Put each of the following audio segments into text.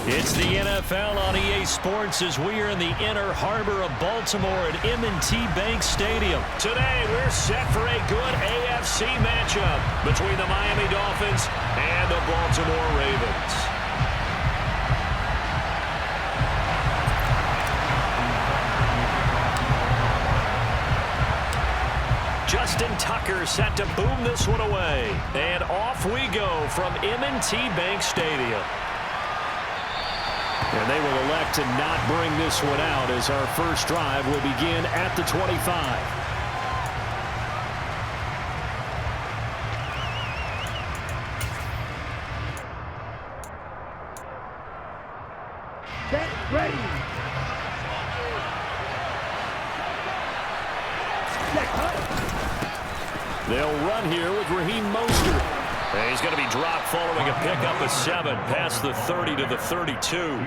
It's the NFL on EA Sports as we are in the inner harbor of Baltimore at M&T Bank Stadium. Today, we're set for a good AFC matchup between the Miami Dolphins and the Baltimore Ravens. Justin Tucker set to boom this one away. And off we go from M&T Bank Stadium. And they will elect to not bring this one out as our first drive will begin at the 25. Get ready. They'll run here with Raheem Mostert. And he's going to be dropped following a pickup of 7 past the 30 to the 32.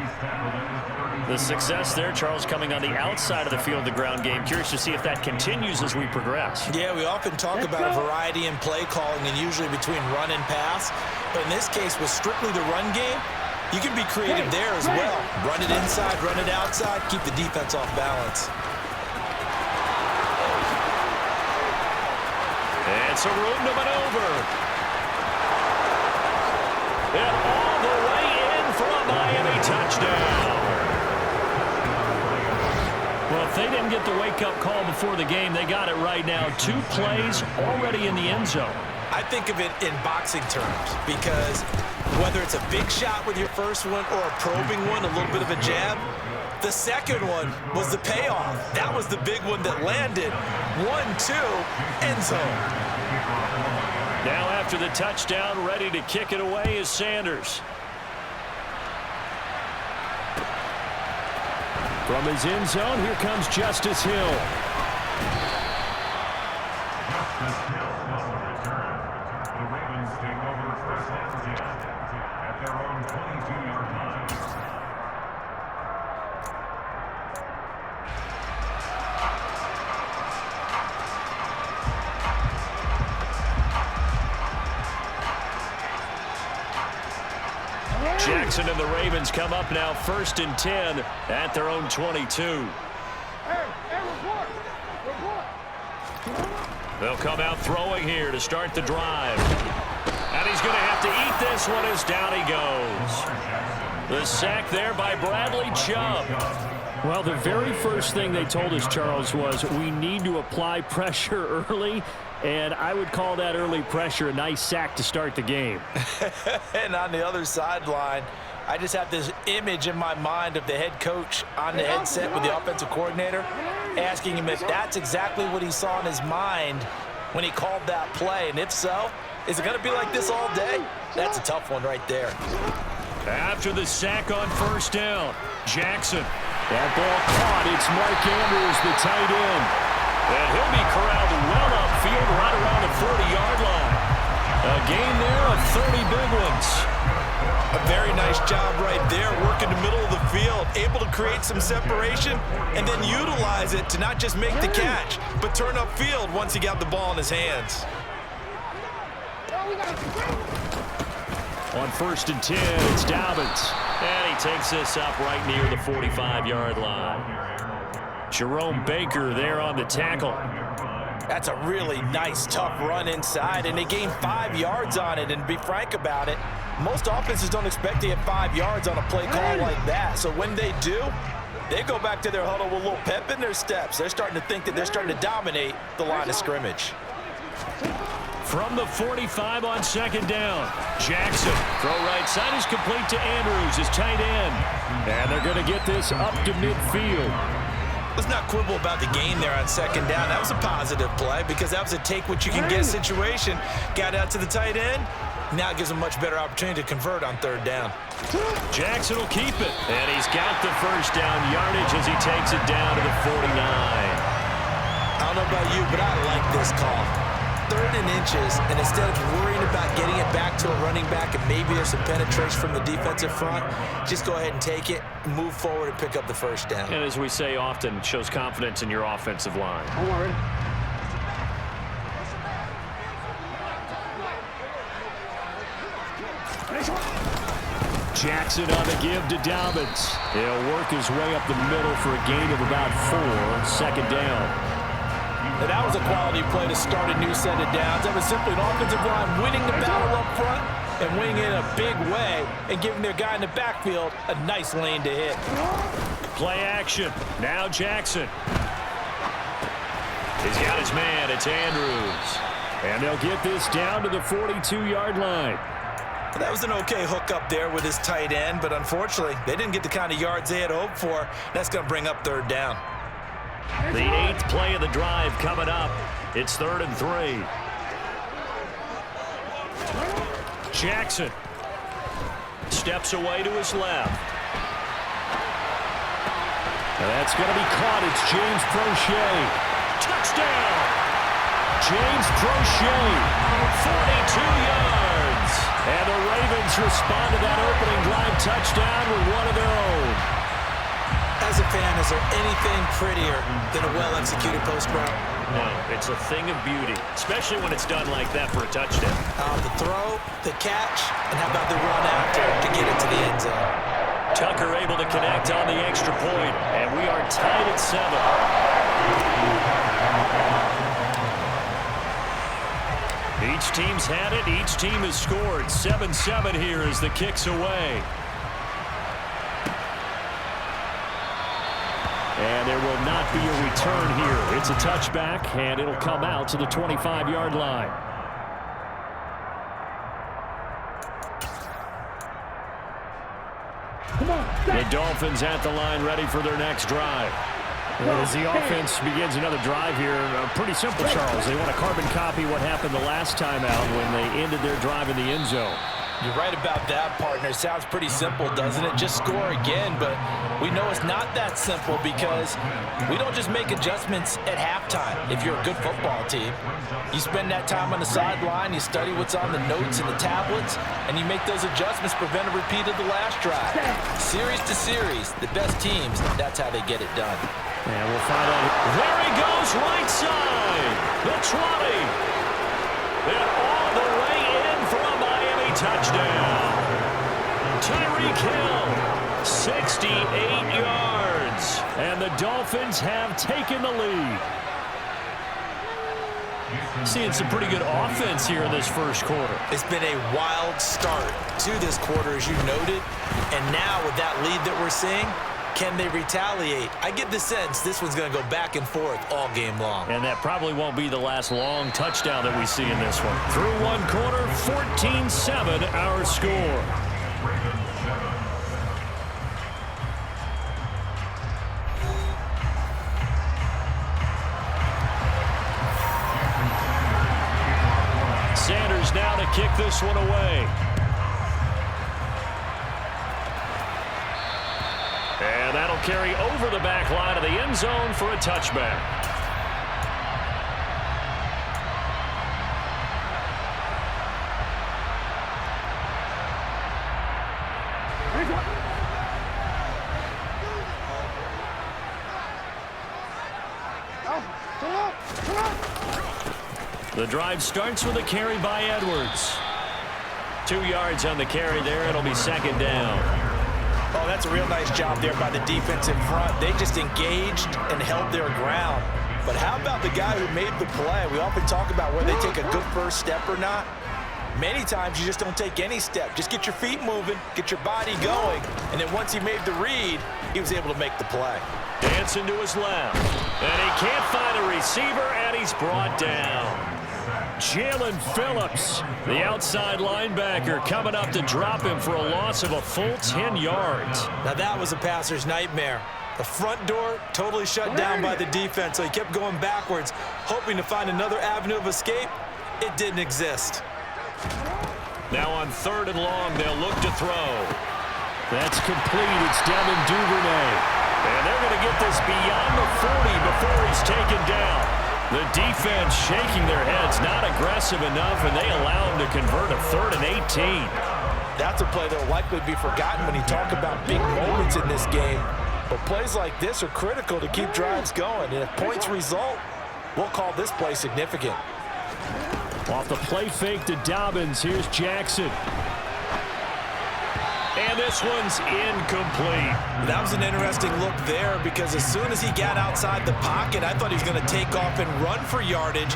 The success there, Charles, coming on the outside of the field, the ground game. Curious to see if that continues as we progress. Yeah, we often talk about a variety in play calling and usually between run and pass. But in this case, with strictly the run game, you can be creative there as well. Run it inside, run it outside, keep the defense off balance. And some room to maneuver. And all the way in for a Miami touchdown. Well, if they didn't get the wake-up call before the game, they got it right now. 2 plays already in the end zone. I think of it in boxing terms because whether it's a big shot with your first one or a probing one, a little bit of a jab, the second one was the payoff. That was the big one that landed. 1-2, end zone. Now after the touchdown, ready to kick it away is Sanders. From his end zone, here comes Justice Hill. The Ravens take over first down at their own 22-yard line. Jackson and the Ravens come up now 1st and 10 at their own 22. They'll come out throwing here to start the drive. And he's going to have to eat this one as down he goes. The sack there by Bradley Chubb. Well, the very first thing they told us, Charles, was we need to apply pressure early. And I would call that early pressure a nice sack to start the game. And on the other sideline, I just have this image in my mind of the head coach on the headset with the offensive coordinator asking him if that's exactly what he saw in his mind when he called that play. And if so, is it going to be like this all day? That's a tough one right there. After the sack on first down, Jackson. That ball caught. It's Mark Andrews, the tight end. And he'll be corralled well upfield right around the 40-yard line. A gain there of 30 big ones. A very nice job right there, working the middle of the field, able to create some separation and then utilize it to not just make the catch, but turn upfield once he got the ball in his hands. On 1st and 10, it's Dobbins. And he takes this up right near the 45-yard line. Jerome Baker there on the tackle. That's a really nice, tough run inside, and they gained 5 yards on it. And to be frank about it, most offenses don't expect to get 5 yards on a play call like that. So when they do, they go back to their huddle with a little pep in their steps. They're starting to think that they're starting to dominate the line of scrimmage. From the 45 on 2nd down, Jackson. Throw right side is complete to Andrews, his tight end. And they're going to get this up to midfield. Let's not quibble about the gain there on 2nd down. That was a positive play because that was a take-what-you-can-get situation. Got out to the tight end. Now it gives them a much better opportunity to convert on 3rd down. Jackson will keep it. And he's got the first down yardage as he takes it down to the 49. I don't know about you, but I like this call. 3rd and inches, and instead of worrying about getting it back to a running back and maybe there's some penetration from the defensive front, just go ahead and take it, move forward, and pick up the first down. And as we say often, shows confidence in your offensive line. Don't worry. Jackson Jackson on the give to Dobbins. He'll work his way up the middle for a gain of about 4. Second down. And that was a quality play to start a new set of downs. That was simply an offensive line winning the battle up front and winning it in a big way and giving their guy in the backfield a nice lane to hit. Play action. Now Jackson. He's got his man. It's Andrews. And they'll get this down to the 42-yard line. That was an okay hook up there with his tight end, but unfortunately, they didn't get the kind of yards they had hoped for. That's going to bring up third down. The 8th play of the drive coming up. It's 3rd and 3. Jackson steps away to his left. And that's going to be caught. It's James Prochet. Touchdown! James Prochet, 42 yards. And the Ravens respond to that opening drive touchdown with one of their own. As a fan, is there anything prettier than a well-executed post route? No, it's a thing of beauty, especially when it's done like that for a touchdown. The throw, the catch, and how about the run after to get into the end zone? Tucker able to connect on the extra point, and we are tied at 7. Each team's had it. Each team has scored. 7-7 here as the kick's away. And there will not be a return here. It's a touchback, and it'll come out to the 25-yard line. The Dolphins at the line, ready for their next drive. As the offense begins another drive here, pretty simple, Charles. They want to carbon copy what happened the last time out when they ended their drive in the end zone. You're right about that, partner. Sounds pretty simple, doesn't it? Just score again, but we know it's not that simple because we don't just make adjustments at halftime if you're a good football team. You spend that time on the sideline, you study what's on the notes and the tablets, and you make those adjustments, prevent a repeat of the last drive. Series to series, the best teams, that's how they get it done. And we'll find out. There he goes, right side. The 20. And all the way in for a Miami touchdown. Tyreek Hill, 68 yards. And the Dolphins have taken the lead. Seeing some pretty good offense here in this first quarter. It's been a wild start to this quarter, as you noted. And now with that lead that we're seeing, can they retaliate? I get the sense this one's going to go back and forth all game long. And that probably won't be the last long touchdown that we see in this one. Through one quarter, 14-7 our score. Sanders now to kick this one away. And that'll carry over the back line of the end zone for a touchback. The drive starts with a carry by Edwards. 2 yards on the carry there. It'll be second down. Oh, that's a real nice job there by the defense in front. They just engaged and held their ground. But how about the guy who made the play? We often talk about whether they take a good first step or not. Many times you just don't take any step. Just get your feet moving, get your body going, and then once he made the read, he was able to make the play. Dancing to his left. And he can't find a receiver, and he's brought down. Jalen Phillips, the outside linebacker, coming up to drop him for a loss of a full 10 yards. Now that was a passer's nightmare. The front door totally shut down by the defense, so he kept going backwards, hoping to find another avenue of escape. It didn't exist. Now on 3rd and long, they'll look to throw. That's complete. It's Devin Duvernay. And they're going to get this beyond the 40 before he's taken down. The defense shaking their heads, not aggressive enough, and they allow him to convert a 3rd and 18. That's a play that will likely be forgotten when you talk about big moments in this game. But plays like this are critical to keep drives going. And if points result, we'll call this play significant. Off the play fake to Dobbins, here's Jackson. And And this one's incomplete. That was an interesting look there because as soon as he got outside the pocket, I thought he was going to take off and run for yardage.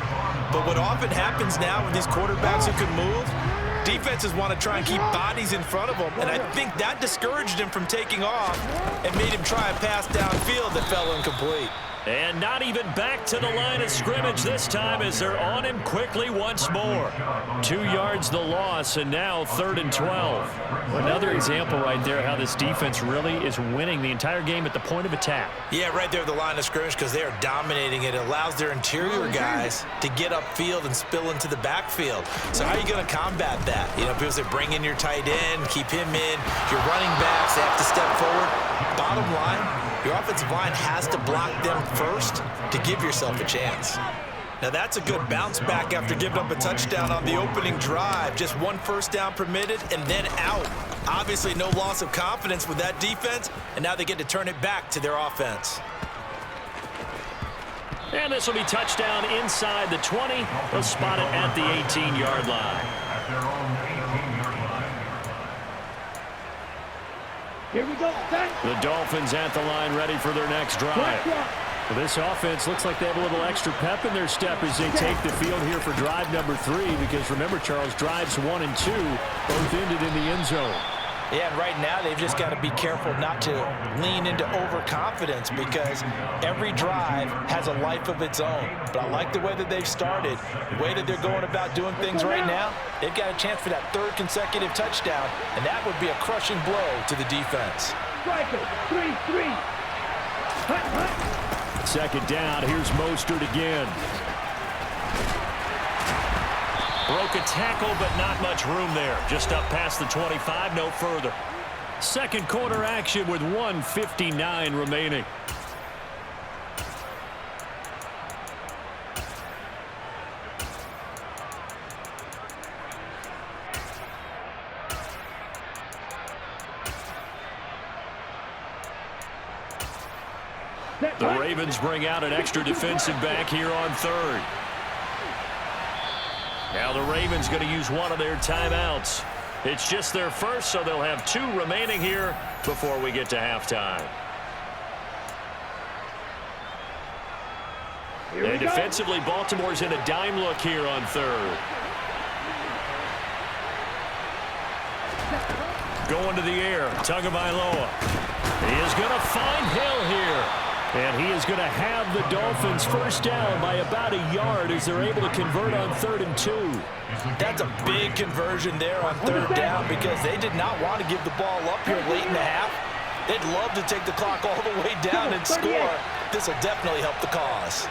But what often happens now with these quarterbacks who can move, defenses want to try and keep bodies in front of them, and I think that discouraged him from taking off and made him try a pass downfield that fell incomplete. And not even back to the line of scrimmage this time as they're on him quickly once more. 2 yards the loss, and now 3rd and 12. Another example right there how this defense really is winning the entire game at the point of attack. Yeah, right there at the line of scrimmage because they are dominating it. It allows their interior guys to get upfield and spill into the backfield. So how are you going to combat that? You know, because they bring in your tight end, keep him in. Your running backs, they have to step forward. Bottom line, your offensive line has to block them first to give yourself a chance. Now that's a good bounce back after giving up a touchdown on the opening drive. Just 1 first down permitted and then out. Obviously no loss of confidence with that defense, and now they get to turn it back to their offense. And this will be touchdown inside the 20. They'll spot it at the 18-yard line. At their own 18-yard line. Here we go. The Dolphins at the line ready for their next drive. Well, this offense looks like they have a little extra pep in their step as they take the field here for drive number 3 because remember, Charles, drives 1 and 2 both ended in the end zone. Yeah, and right now they've just got to be careful not to lean into overconfidence because every drive has a life of its own. But I like the way that they've started, the way that they're going about doing things right now. They've got a chance for that 3rd consecutive touchdown, and that would be a crushing blow to the defense. Striker, 3-3. Hut, hut. 2nd down, here's Mostert again. Broke a tackle, but not much room there. Just up past the 25, no further. 2nd quarter action with 1:59 remaining. The Ravens bring out an extra defensive back here on 3rd. Now the Ravens going to use one of their timeouts. It's just their first, so they'll have 2 remaining here before we get to halftime. And defensively, Baltimore's in a dime look here on 3rd. Going to the air, Tagovailoa. He is going to find Hill here. And he is going to have the Dolphins first down by about a yard as they're able to convert on 3rd and 2. That's a big conversion there on 3rd down because they did not want to give the ball up here late in the half. They'd love to take the clock all the way down and score. This will definitely help the cause.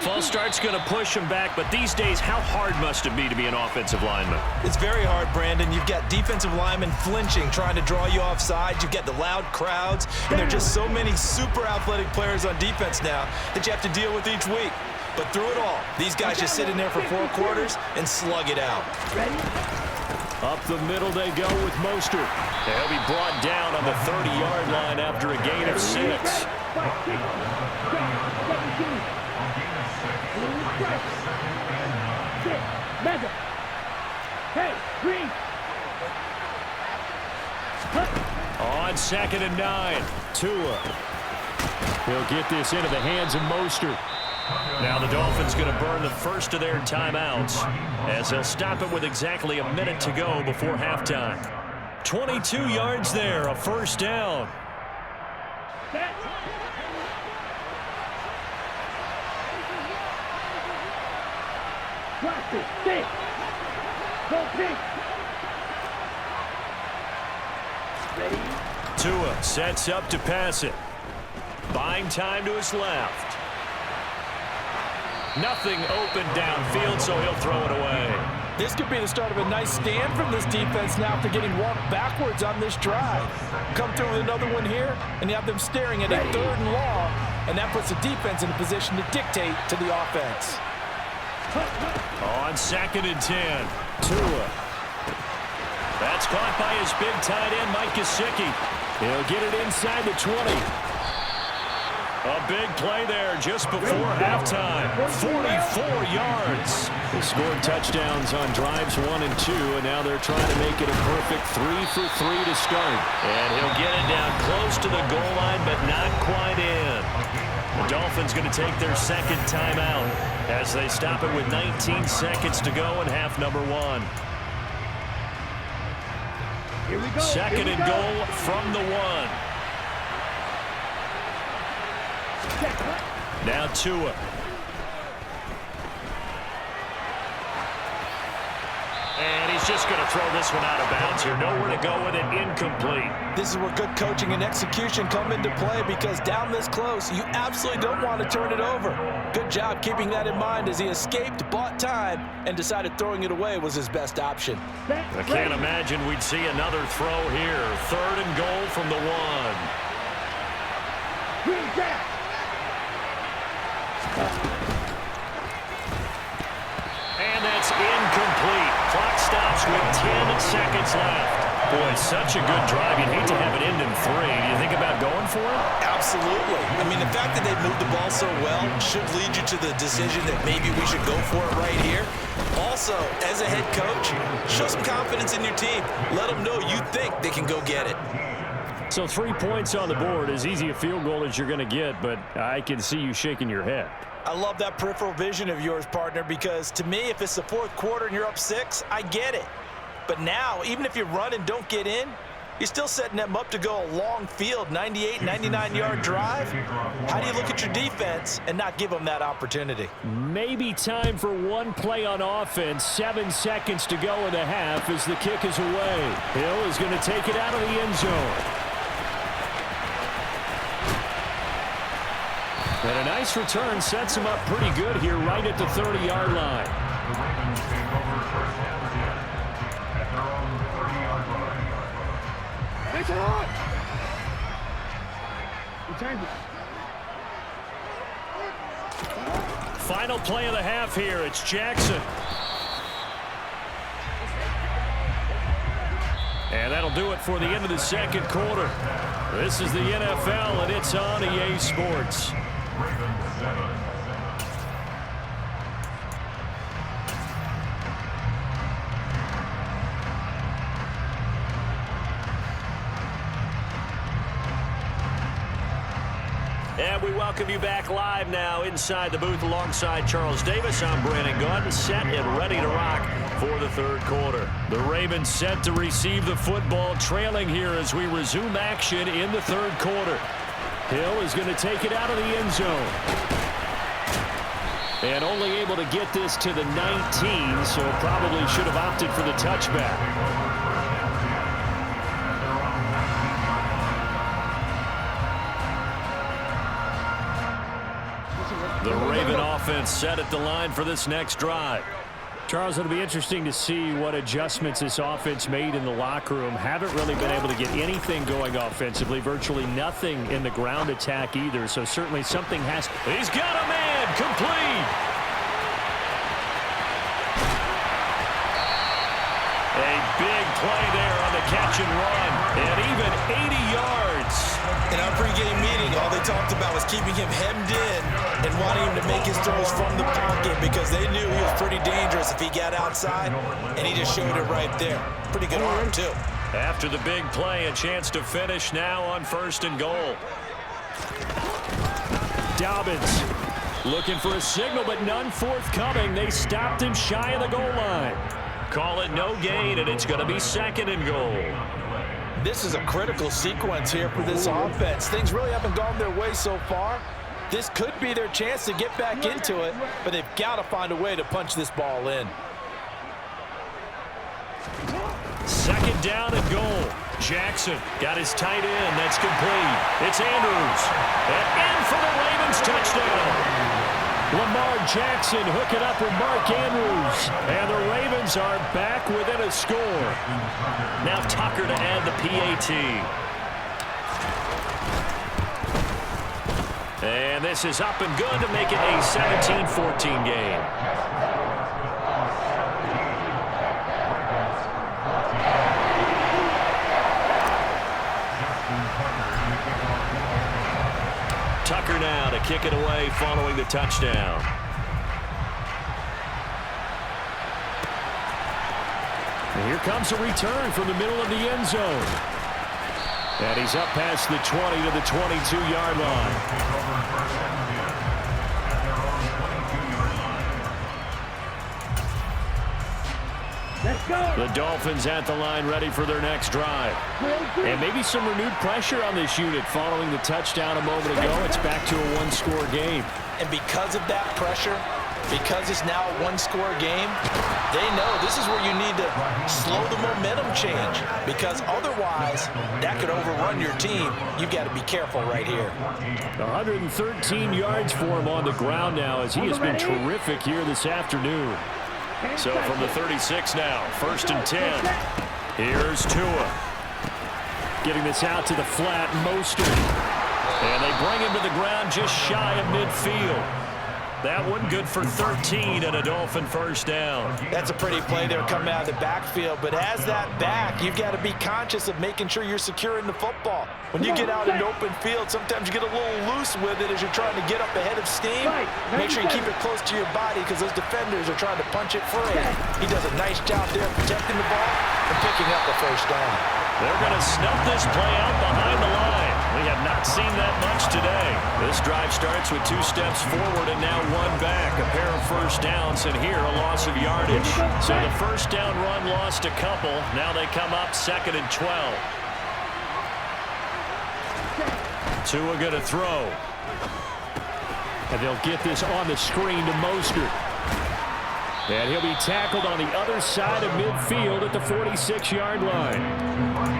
False start's going to push him back, but these days, how hard must it be to be an offensive lineman? It's very hard, Brandon. You've got defensive linemen flinching, trying to draw you off sides. You've got the loud crowds, and there are just so many super athletic players on defense now that you have to deal with each week. But through it all, these guys just sit in there for 4 quarters and slug it out. Up the middle they go with Mostert. They'll be brought down on the 30-yard line after a gain of 6. Hey, green. On 2nd and 9, Tua. He'll get this into the hands of Mostert. Now the Dolphins going to burn the first of their timeouts as they'll stop it with exactly a minute to go before halftime. 22 yards there, a first down. Practice, stick. Go pick. Ready? Tua sets up to pass it. Buying time to his left. Nothing open downfield, so he'll throw it away. This could be the start of a nice stand from this defense now after getting walked backwards on this drive. Come through with another one here, and you have them staring at a 3rd and long, and that puts the defense in a position to dictate to the offense. On 2nd and 10, Tua. That's caught by his big tight end, Mike Gesicki. He'll get it inside the 20. A big play there just before halftime. 44 yards. They scored touchdowns on drives 1 and 2, and now they're trying to make it a perfect 3 for 3 to start. And he'll get it down close to the goal line, but not quite in. The Dolphins going to take their second timeout as they stop it with 19 seconds to go in half number 1. Here we go. Second and goal from the 1. Now Tua. And he's just going to throw this one out of bounds here. Nowhere to go with it. Incomplete. This is where good coaching and execution come into play, because down this close, you absolutely don't want to turn it over. Good job keeping that in mind as he escaped, bought time, and decided throwing it away was his best option. I can't imagine we'd see another throw here. Third and goal from the 1. Green back. And that's incomplete. Clock stops with 10 seconds left. Boy, such a good drive. You'd hate to have it end in 3. Do you think about going for it? Absolutely. I mean, the fact that they moved the ball so well should lead you to the decision that maybe we should go for it right here. Also, as a head coach, show some confidence in your team. Let them know you think they can go get it. So 3 points on the board, as easy a field goal as you're going to get, but I can see you shaking your head. I love that peripheral vision of yours, partner, because to me, if it's the fourth quarter and you're up 6, I get it. But now, even if you run and don't get in, you're still setting them up to go a long field, 98, 99-yard drive. How do you look at your defense and not give them that opportunity? Maybe time for one play on offense. 7 seconds to go in the half as the kick is away. Hill is going to take it out of the end zone. And a nice return sets him up pretty good here right at the 30-yard line. The Ravens take over first down again at their own 30-yard line. Nice and hard. Final play of the half here. It's Jackson. And that'll do it for the end of the second quarter. This is the NFL, and it's on EA Sports. Ravens 7. And we welcome you back live now inside the booth alongside Charles Davis. I'm Brandon Gunn, set and ready to rock for the third quarter. The Ravens set to receive the football, trailing here as we resume action in the third quarter. Hill is going to take it out of the end zone. And only able to get this to the 19, so probably should have opted for the touchback. The Raven offense set at the line for this next drive. Charles, it'll be interesting to see what adjustments this offense made in the locker room. Haven't really been able to get anything going offensively. Virtually nothing in the ground attack either. So certainly something has. He's got a man complete. A big play there on the catch and run. And even 80 yards. In our pregame meeting, all they talked about was keeping him hemmed in and wanting him to make his throws from the pocket because they knew he was pretty dangerous if he got outside, and he just showed it right there. Pretty good arm, too. After the big play, a chance to finish now on 1st and goal. Dobbins looking for a signal, but none forthcoming. They stopped him shy of the goal line. Call it no gain, and it's going to be 2nd and goal. This is a critical sequence here for this offense. Things really haven't gone their way so far. This could be their chance to get back into it, but they've got to find a way to punch this ball in. 2nd down and goal. Jackson got his tight end. That's complete. It's Andrews. And in for the Ravens touchdown. Lamar Jackson hooking up with Mark Andrews. And the Ravens are back within a score. Now Tucker to add the PAT. And this is up and good to make it a 17-14 game. Tucker now to kick it away following the touchdown. And here comes a return from the middle of the end zone. And he's up past the 20 to the 22-yard line. Let's go. The Dolphins at the line ready for their next drive. And maybe some renewed pressure on this unit following the touchdown a moment ago. It's back to a one-score game. And because of that pressure, because it's now a one-score game, they know this is where you need to slow the momentum change, because otherwise that could overrun your team. You've got to be careful right here. 113 yards for him on the ground now, as he has been terrific here this afternoon. So from the 36 now, 1st and 10. Here's Tua. Getting this out to the flat, Mostert. And they bring him to the ground just shy of midfield. That one good for 13 and a Dolphin first down. That's a pretty play there coming out of the backfield, but as that back, you've got to be conscious of making sure you're securing the football. When you get out in open field, sometimes you get a little loose with it as you're trying to get up ahead of steam. Make sure you keep it close to your body, because those defenders are trying to punch it free. He does a nice job there protecting the ball and picking up the first down. They're going to snuff this play out behind the line. We have not seen that much today. This drive starts with 2 steps forward and now 1 back. A pair of first downs, and here a loss of yardage. So the first down run lost a couple. Now they come up 2nd and 12. Tua going to throw. And they'll get this on the screen to Mostert. And he'll be tackled on the other side of midfield at the 46-yard line.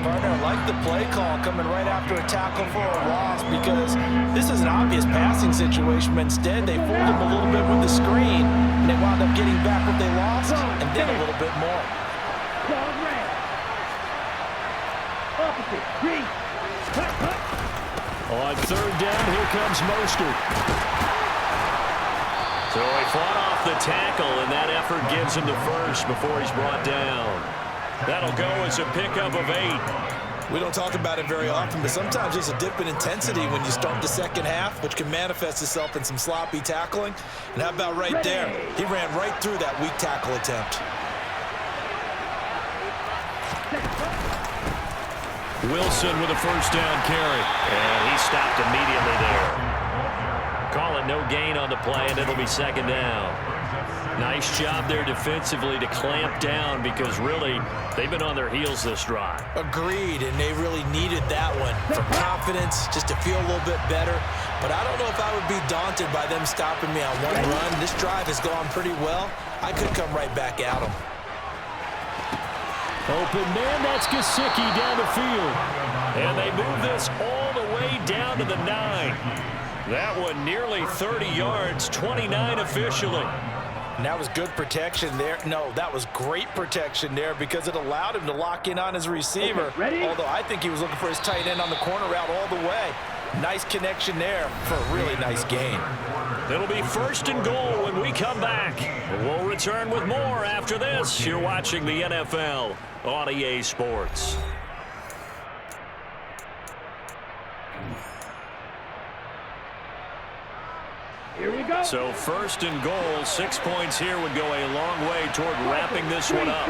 Partner, I like the play call coming right after a tackle for a loss, because this is an obvious passing situation, but instead they fooled him a little bit with the screen, and they wound up getting back what they lost, and then a little bit more. On 3rd down, here comes Mostert. So he fought off the tackle, and that effort gives him the first before he's brought down. That'll go as a pickup of 8. We don't talk about it very often, but sometimes there's a dip in intensity when you start the second half, which can manifest itself in some sloppy tackling. And how about right there? He ran right through that weak tackle attempt. Wilson with a first down carry. And he stopped immediately there. Call it no gain on the play, and it'll be 2nd down. Nice job there defensively to clamp down, because really they've been on their heels this drive. Agreed, and they really needed that one for confidence, just to feel a little bit better. But I don't know if I would be daunted by them stopping me on one run. This drive has gone pretty well. I could come right back at them. Open man, that's Gesicki down the field. And they move this all the way down to the 9. That one nearly 30 yards, 29 officially. And that was good protection there. No, that was great protection there, because it allowed him to lock in on his receiver. Although I think he was looking for his tight end on the corner route all the way. Nice connection there for a really nice gain. It'll be 1st and goal when we come back. We'll return with more after this. You're watching the NFL on EA Sports. Here we go. So 1st and goal, 6 points here would go a long way toward wrapping this one up.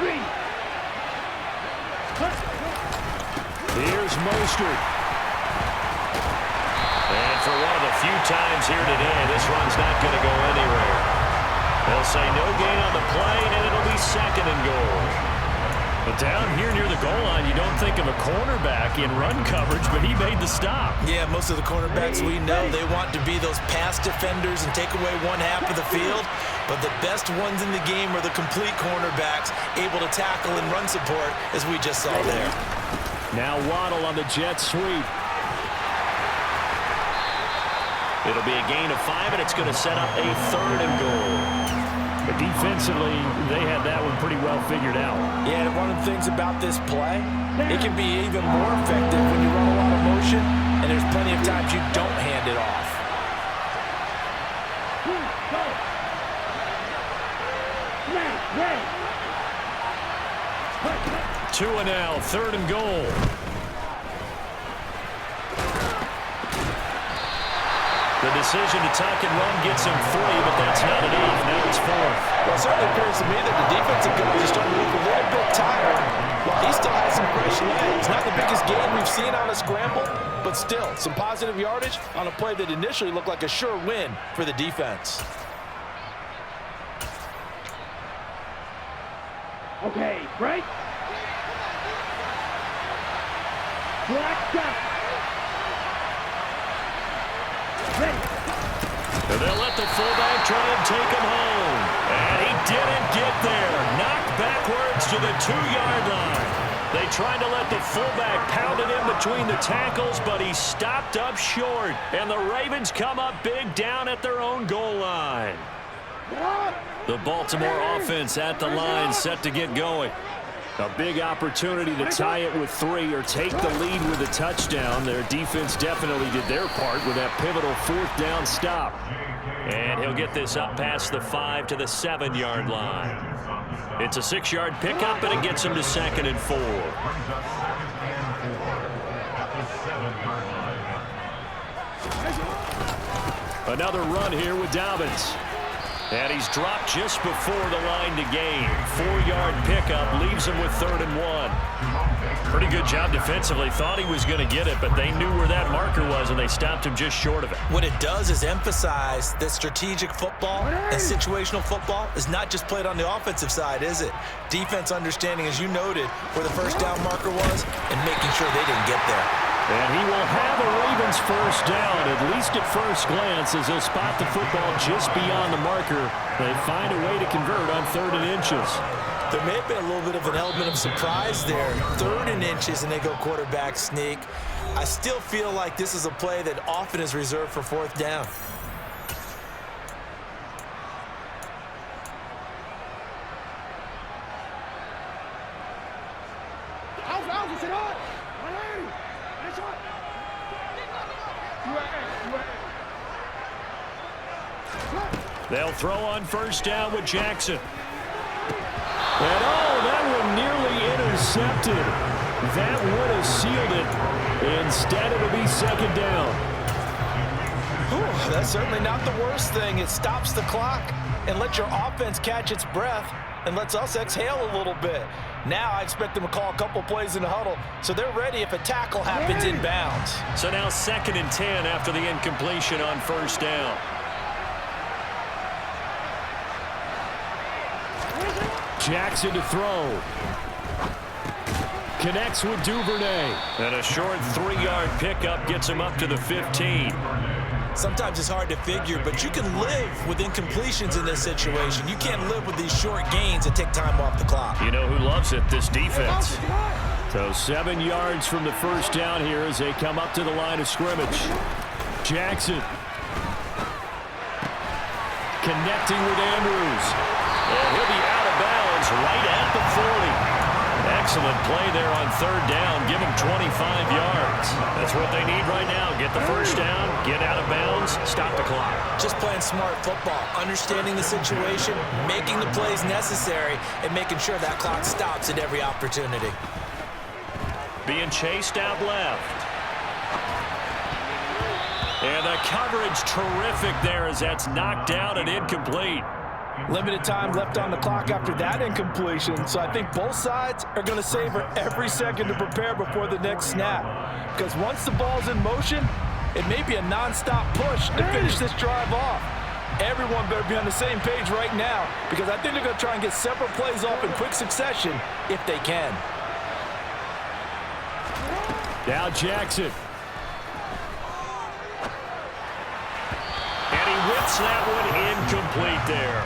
Here's Mostert. And for one of the few times here today, this run's not going to go anywhere. They'll say no gain on the play, and it'll be 2nd and goal. But down here near the goal line, you don't think of a cornerback in run coverage, but he made the stop. Yeah, most of the cornerbacks we know, they want to be those pass defenders and take away one half of the field. But the best ones in the game are the complete cornerbacks, able to tackle and run support, as we just saw there. Now Waddle on the jet sweep. It'll be a gain of 5, and it's going to set up a 3rd and goal. But defensively, they had that one pretty well figured out. Yeah, and one of the things about this play, it can be even more effective when you run a lot of motion, and there's plenty of times you don't hand it off. Tua now, 3rd and goal. The decision to tuck and run gets him 3, but that's not enough. Now it's 4th. Well, it certainly appears to me that the defensive guys are starting to look a little bit tired. While he still has some fresh legs. Not the biggest gain we've seen on a scramble, but still, some positive yardage on a play that initially looked like a sure win for the defense. Okay, break. Black duck. Ready. And they'll let the fullback try and take him home. And he didn't get there. Knocked backwards to the 2-yard line. They tried to let the fullback pound it in between the tackles, but he stopped up short. And the Ravens come up big down at their own goal line. The Baltimore offense at the line, set to get going. A big opportunity to tie it with 3 or take the lead with a touchdown. Their defense definitely did their part with that pivotal 4th down stop. And he'll get this up past the 5 to the 7-yard line. It's a 6-yard pickup, and it gets him to 2nd and 4. Another run here with Dobbins. And he's dropped just before the line to gain. 4-yard pickup leaves him with 3rd and 1. Pretty good job defensively. Thought he was going to get it, but they knew where that marker was, and they stopped him just short of it. What it does is emphasize that strategic football and situational football is not just played on the offensive side, is it? Defense understanding, as you noted, where the first down marker was and making sure they didn't get there. And he will have a Ravens first down, at least at first glance, as they'll spot the football just beyond the marker. They find a way to convert on 3rd and inches. There may have been a little bit of an element of surprise there. 3rd and inches, and they go quarterback sneak. I still feel like this is a play that often is reserved for 4th down. They'll throw on first down with Jackson. And that one nearly intercepted. That would have sealed it. Instead, it'll be 2nd down. Ooh, that's certainly not the worst thing. It stops the clock and lets your offense catch its breath and lets us exhale a little bit. Now I expect them to call a couple plays in the huddle, so they're ready if a tackle happens inbounds. So now 2nd and 10 after the incompletion on first down. Jackson to throw. Connects with Duvernay. And a short 3-yard pickup gets him up to the 15. Sometimes it's hard to figure, but you can live with incompletions in this situation. You can't live with these short gains that take time off the clock. You know who loves it? This defense. So 7 yards from the first down here as they come up to the line of scrimmage. Jackson. Connecting with Andrews. And he'll be out of bounds right at the 40. Excellent play there on 3rd down. Give them 25 yards. That's what they need right now. Get the first down, get out of bounds, stop the clock. Just playing smart football, understanding the situation, making the plays necessary, and making sure that clock stops at every opportunity. Being chased out left. And the coverage terrific there as that's knocked down and incomplete. Limited time left on the clock after that incompletion, so I think both sides are going to savor every second to prepare before the next snap. Because once the ball's in motion, it may be a non-stop push to finish this drive off. Everyone better be on the same page right now, because I think they're going to try and get several plays off in quick succession if they can. Now Jackson. And he whips that one incomplete there.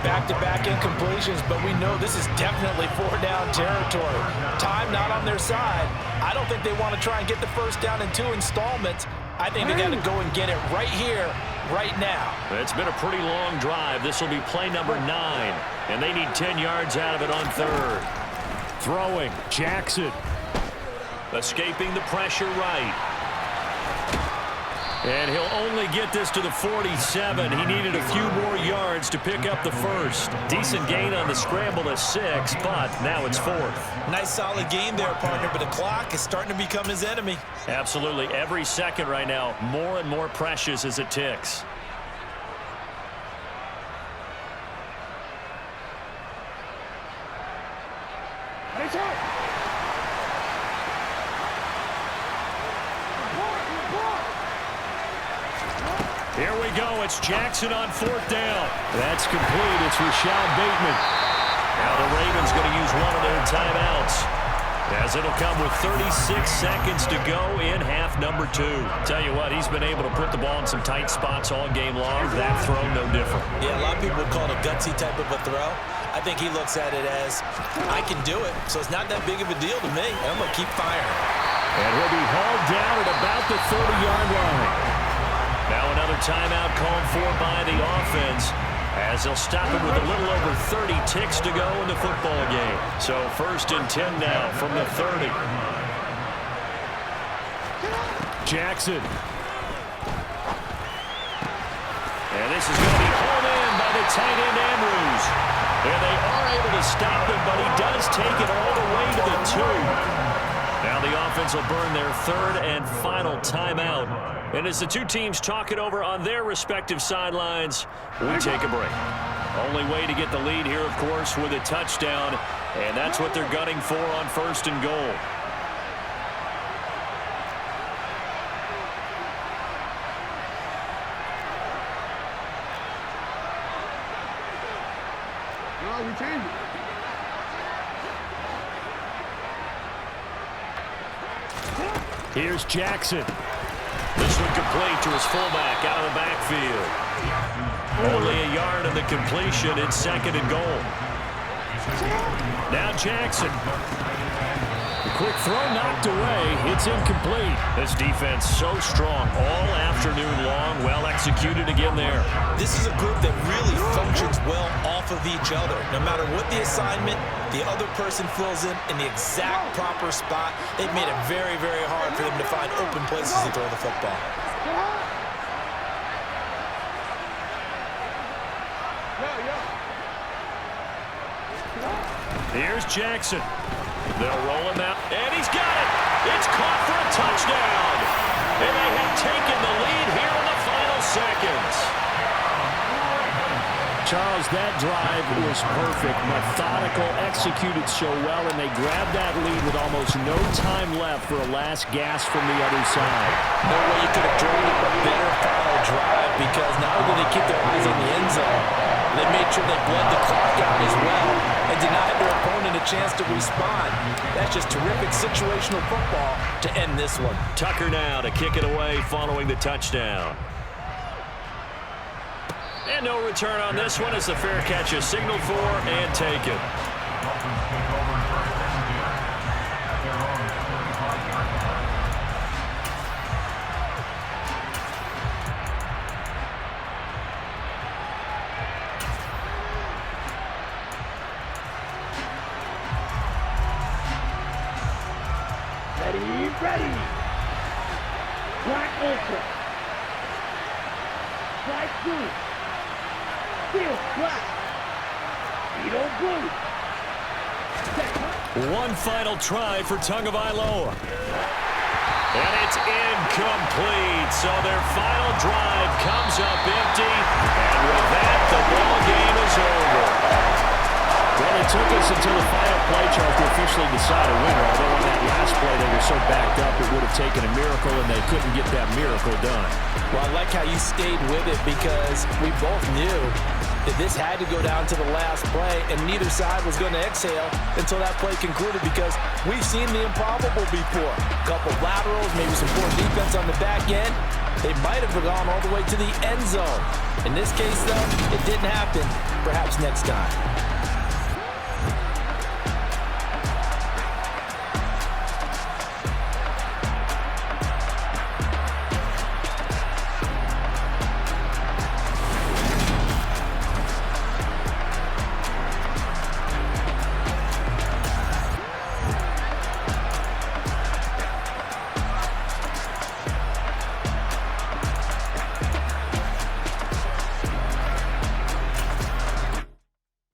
Back-to-back incompletions, but we know this is definitely 4-down territory. Time not on their side. I don't think they want to try and get the first down in 2 installments. I think they got to go and get it right here, right now. It's been a pretty long drive. This will be play number 9, and they need 10 yards out of it on 3rd. Throwing, Jackson. Escaping the pressure right. And he'll only get this to the 47. He needed a few more yards to pick up the first. Decent gain on the scramble to 6, but now it's 4th. Nice solid game there, partner, but the clock is starting to become his enemy. Absolutely. Every second right now, more and more precious as it ticks. Here we go. It's Jackson on 4th down. That's complete. It's Rashad Bateman. Now the Ravens going to use one of their timeouts, as it'll come with 36 seconds to go in half number 2. Tell you what, he's been able to put the ball in some tight spots all game long. That throw, no different. Yeah, a lot of people would call it a gutsy type of a throw. I think he looks at it as, I can do it, so it's not that big of a deal to me, and I'm going to keep firing. And he'll be hauled down at about the 30-yard line. Now another timeout called for by the offense, as they'll stop it with a little over 30 ticks to go in the football game. So 1st and 10 now from the 30. Jackson. And this is going to be hauled in by the tight end Andrews. And they are able to stop him, but he does take it all the way to the 2. Now the offense will burn their 3rd and final timeout. And as the two teams talk it over on their respective sidelines, we take a break. Only way to get the lead here, of course, with a touchdown. And that's what they're gunning for on 1st and goal. We changed it. Here's Jackson. This one complete to his fullback out of the backfield. Only a yard of the completion. It's 2nd and goal. Now Jackson. The quick throw knocked away. It's incomplete. This defense so strong all afternoon long. Well executed again there. This is a group that really functions well off of each other. No matter what the assignment, the other person fills in the exact proper spot. It made it very, very hard for them to find open places to throw the football. Here's Jackson. They'll roll him out, and he's got it. It's caught for a touchdown. And they have taken the lead here in the final seconds. Charles, that drive was perfect, methodical, executed so well, and they grabbed that lead with almost no time left for a last gasp from the other side. No way you could have drawn up a better final drive, because not only did they keep their eyes on the end zone, they made sure they bled the clock out as well and denied their opponent a chance to respond. That's just terrific situational football to end this one. Tucker now to kick it away following the touchdown. And no return on this one as the fair catch is signaled for and taken. Ready. Black Ultra. Black Blue. Steel Black. Beetle Blue. One final try for Tagovailoa. And it's incomplete. So their final drive comes up empty. And with that, the ball game is over. Well, it took us until the final play, Charles, to officially decide a winner. Although on that last play, they were so backed up, it would have taken a miracle, and they couldn't get that miracle done. Well, I like how you stayed with it, because we both knew that this had to go down to the last play, and neither side was going to exhale until that play concluded, because we've seen the improbable before. A couple laterals, maybe some poor defense on the back end. They might have gone all the way to the end zone. In this case, though, it didn't happen. Perhaps next time.